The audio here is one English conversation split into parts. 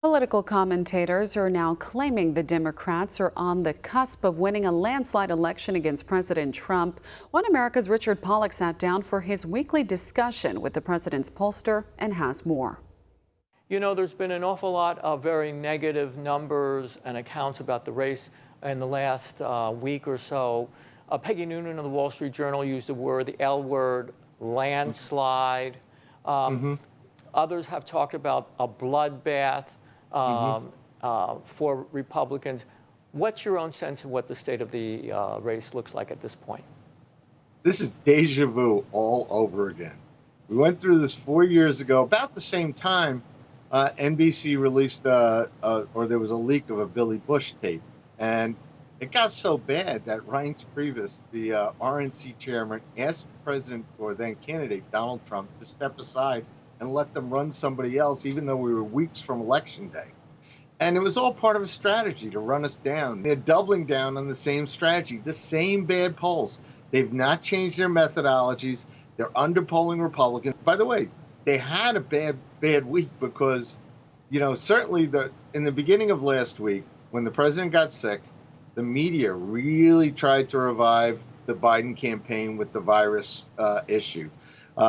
Political commentators are now claiming the Democrats are on the cusp of winning a landslide election against President Trump. One America's Richard Pollock sat down for his weekly discussion with the president's pollster and has more. You know, there's been an awful lot of very negative numbers and accounts about the race in the last week or so. Peggy Noonan of the Wall Street Journal used the L word, landslide. Others have talked about a bloodbath for Republicans. What's your own sense of what the state of the race looks like at this point? This is deja vu all over again. We went through this 4 years ago, about the same time. NBC released, or there was a leak of a Billy Bush tape, and it got so bad that Reince Priebus, the RNC chairman, asked President or then candidate Donald Trump to step aside and let them run somebody else, even though we were weeks from Election Day. And it was all part of a strategy to run us down. They're doubling down on the same strategy, the same bad polls. They've not changed their methodologies. They're underpolling Republicans. By the way, they had a bad week because, you know, certainly in the beginning of last week, when the president got sick, the media really tried to revive the Biden campaign with the virus issue.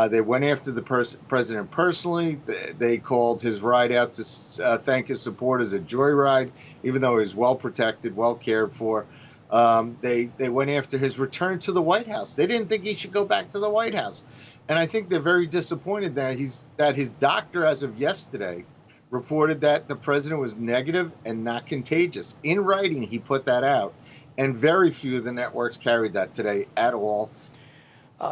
They went after the president personally. They called his ride out to thank his supporters a joyride, even though he was well protected, well cared for. They went after his return to the White House. They didn't think he should go back to the White House. And I think they're very disappointed that his doctor, as of yesterday, reported that the president was negative and not contagious. In writing, he put that out. And very few of the networks carried that today at all.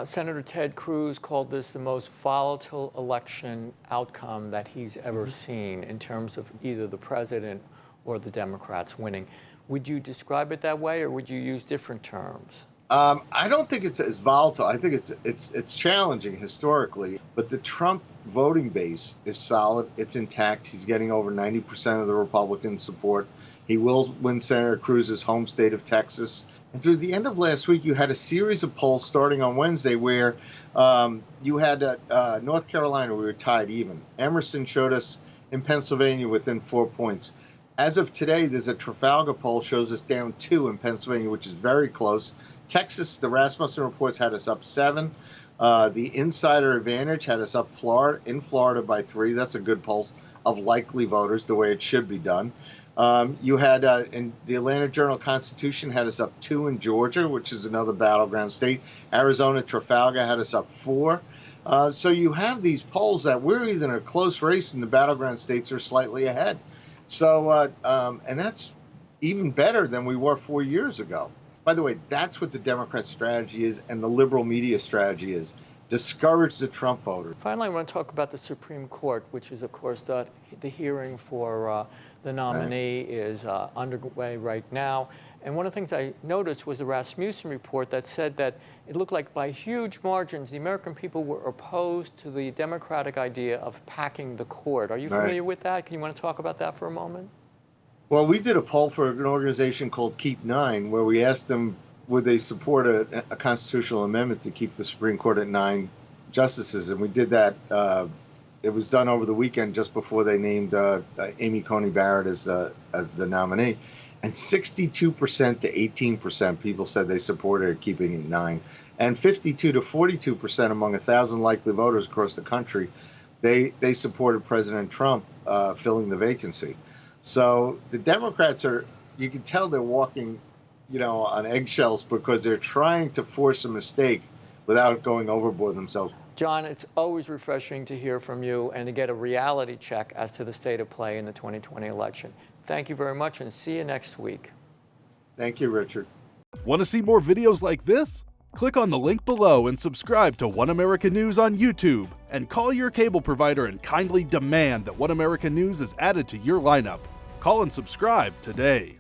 Senator Ted Cruz called this the most volatile election outcome that he's ever seen in terms of either the president or the Democrats winning. Would you describe it that way, or would you use different terms? I don't think it's as volatile. I think it's challenging historically, but the Trump voting base is solid. It's intact. He's getting over 90% of the Republican support. He will win Senator Cruz's home state of Texas. And through the end of last week, you had a series of polls starting on Wednesday where you had North Carolina, we were tied even. Emerson showed us in Pennsylvania within 4 points. As of today, there's a Trafalgar poll shows us down 2 in Pennsylvania, which is very close. Texas, the Rasmussen reports had us up 7. The Insider Advantage had us up in Florida by 3. That's a good poll of likely voters, the way it should be done. You had in the Atlanta Journal-Constitution had us up 2 in Georgia, which is another battleground state. Arizona Trafalgar had us up 4. So you have these polls that we're either in a close race and the battleground states are slightly ahead. So, and that's even better than we were 4 years ago. By the way, that's what the Democrat strategy is and the liberal media strategy is. Discourage the Trump voter. Finally, I want to talk about the Supreme Court, which is, of course, the hearing for the nominee is underway right now. And one of the things I noticed was the Rasmussen report that said that it looked like by huge margins, the American people were opposed to the Democratic idea of packing the court. Are you familiar with that? Can you want to talk about that for a moment? Well, we did a poll for an organization called Keep 9, where we asked them would they support a constitutional amendment to keep the Supreme Court at 9 justices, and we did that. It was done over the weekend just before they named Amy Coney Barrett as the nominee, and 62% to 18% people said they supported keeping it 9, and 52 to 42% among 1,000 likely voters across the country, they supported President Trump filling the vacancy. So the Democrats you can tell they're walking, you know, on eggshells because they're trying to force a mistake without going overboard themselves. John, it's always refreshing to hear from you and to get a reality check as to the state of play in the 2020 election. Thank you very much, and see you next week. Thank you, Richard. Want to see more videos like this? Click on the link below and subscribe to One America News on YouTube, and call your cable provider and kindly demand that One America News is added to your lineup. Call and subscribe today.